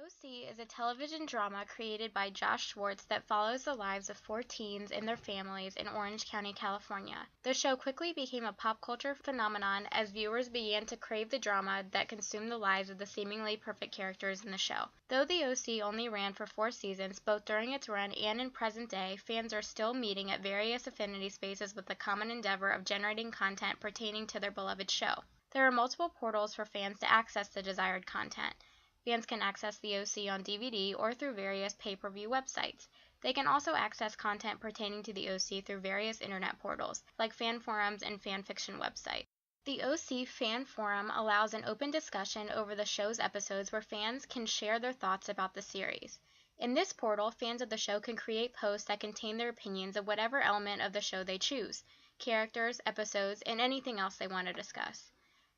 OC is a television drama created by Josh Schwartz that follows the lives of 4 teens and their families in Orange County, California. The show quickly became a pop culture phenomenon as viewers began to crave the drama that consumed the lives of the seemingly perfect characters in the show. Though the OC only ran for 4 seasons, both during its run and in present day, fans are still meeting at various affinity spaces with the common endeavor of generating content pertaining to their beloved show. There are multiple portals for fans to access the desired content. Fans can access the OC on DVD or through various pay-per-view websites. They can also access content pertaining to the OC through various internet portals, like fan forums and fan fiction websites. The OC Fan Forum allows an open discussion over the show's episodes where fans can share their thoughts about the series. In this portal, fans of the show can create posts that contain their opinions of whatever element of the show they choose, characters, episodes, and anything else they want to discuss.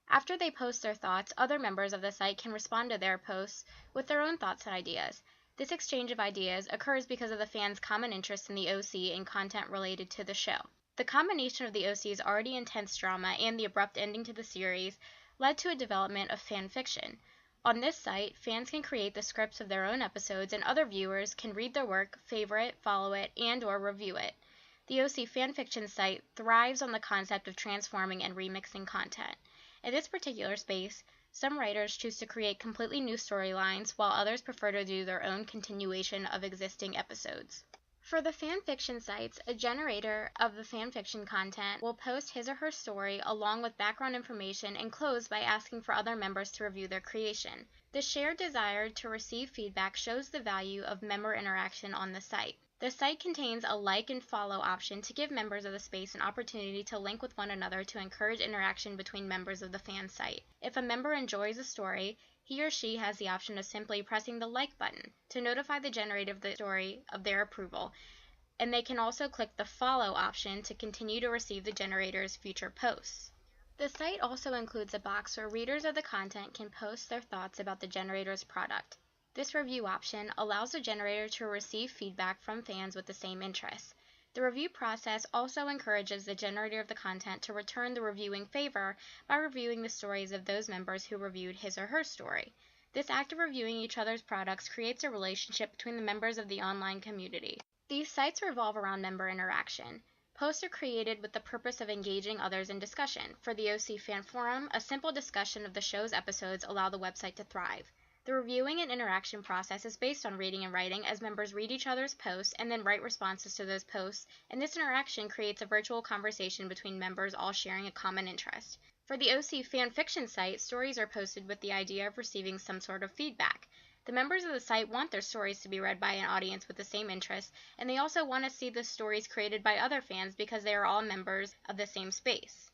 After they post their thoughts, other members of the site can respond to their posts with their own thoughts and ideas. This exchange of ideas occurs because of the fans' common interest in the OC and content related to the show. The combination of the OC's already intense drama and the abrupt ending to the series led to a development of fan fiction. On this site, fans can create the scripts of their own episodes and other viewers can read their work, favorite, follow it, and/or review it. The OC fanfiction site thrives on the concept of transforming and remixing content. In this particular space, some writers choose to create completely new storylines, while others prefer to do their own continuation of existing episodes. For the fanfiction sites, a generator of the fanfiction content will post his or her story along with background information and close by asking for other members to review their creation. The shared desire to receive feedback shows the value of member interaction on the site. The site contains a like and follow option to give members of the space an opportunity to link with one another to encourage interaction between members of the fan site. If a member enjoys a story, he or she has the option of simply pressing the like button to notify the generator of the story of their approval, and they can also click the follow option to continue to receive the generator's future posts. The site also includes a box where readers of the content can post their thoughts about the generator's product. This review option allows the generator to receive feedback from fans with the same interests. The review process also encourages the generator of the content to return the reviewing favor by reviewing the stories of those members who reviewed his or her story. This act of reviewing each other's products creates a relationship between the members of the online community. These sites revolve around member interaction. Posts are created with the purpose of engaging others in discussion. For the OC Fan Forum, a simple discussion of the show's episodes allow the website to thrive. The reviewing and interaction process is based on reading and writing as members read each other's posts and then write responses to those posts, and this interaction creates a virtual conversation between members all sharing a common interest. For the OC fan fiction site, stories are posted with the idea of receiving some sort of feedback. The members of the site want their stories to be read by an audience with the same interests, and they also want to see the stories created by other fans because they are all members of the same space.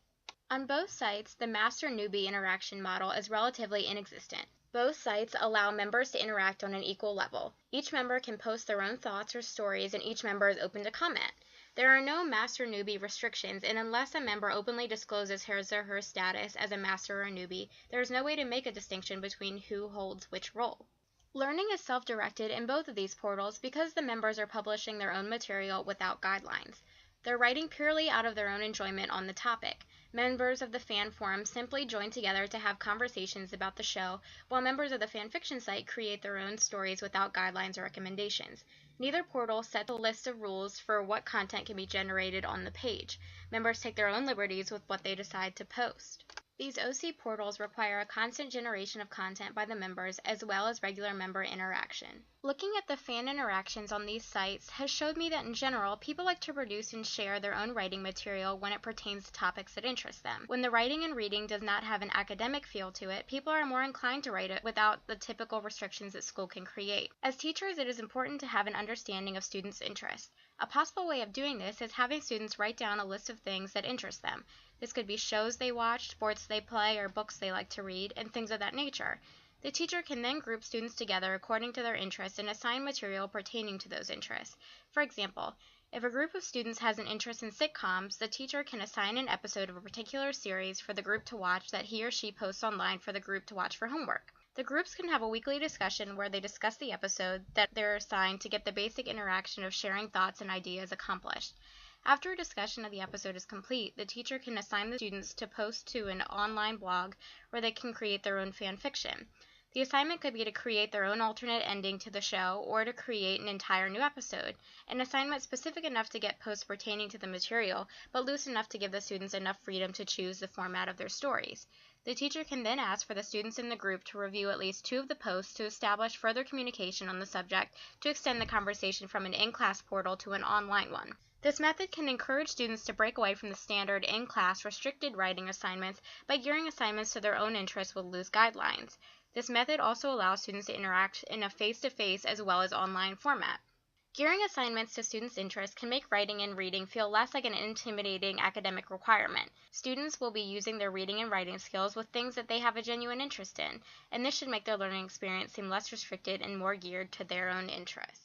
On both sites, the master-newbie interaction model is relatively inexistent. Both sites allow members to interact on an equal level. Each member can post their own thoughts or stories, and each member is open to comment. There are no master-newbie restrictions, and unless a member openly discloses his or her status as a master or a newbie, there is no way to make a distinction between who holds which role. Learning is self-directed in both of these portals because the members are publishing their own material without guidelines. They're writing purely out of their own enjoyment on the topic. Members of the fan forum simply join together to have conversations about the show, while members of the fanfiction site create their own stories without guidelines or recommendations. Neither portal sets a list of rules for what content can be generated on the page. Members take their own liberties with what they decide to post. These OC portals require a constant generation of content by the members as well as regular member interaction. Looking at the fan interactions on these sites has showed me that in general, people like to produce and share their own writing material when it pertains to topics that interest them. When the writing and reading does not have an academic feel to it, people are more inclined to write it without the typical restrictions that school can create. As teachers, it is important to have an understanding of students' interests. A possible way of doing this is having students write down a list of things that interest them. This could be shows they watch, sports they play, or books they like to read, and things of that nature. The teacher can then group students together according to their interests and assign material pertaining to those interests. For example, if a group of students has an interest in sitcoms, the teacher can assign an episode of a particular series for the group to watch that he or she posts online for the group to watch for homework. The groups can have a weekly discussion where they discuss the episode that they're assigned to get the basic interaction of sharing thoughts and ideas accomplished. After a discussion of the episode is complete, the teacher can assign the students to post to an online blog where they can create their own fan fiction. The assignment could be to create their own alternate ending to the show or to create an entire new episode, an assignment specific enough to get posts pertaining to the material, but loose enough to give the students enough freedom to choose the format of their stories. The teacher can then ask for the students in the group to review at least 2 of the posts to establish further communication on the subject to extend the conversation from an in-class portal to an online one. This method can encourage students to break away from the standard in-class restricted writing assignments by gearing assignments to their own interests with loose guidelines. This method also allows students to interact in a face-to-face as well as online format. Gearing assignments to students' interests can make writing and reading feel less like an intimidating academic requirement. Students will be using their reading and writing skills with things that they have a genuine interest in, and this should make their learning experience seem less restricted and more geared to their own interests.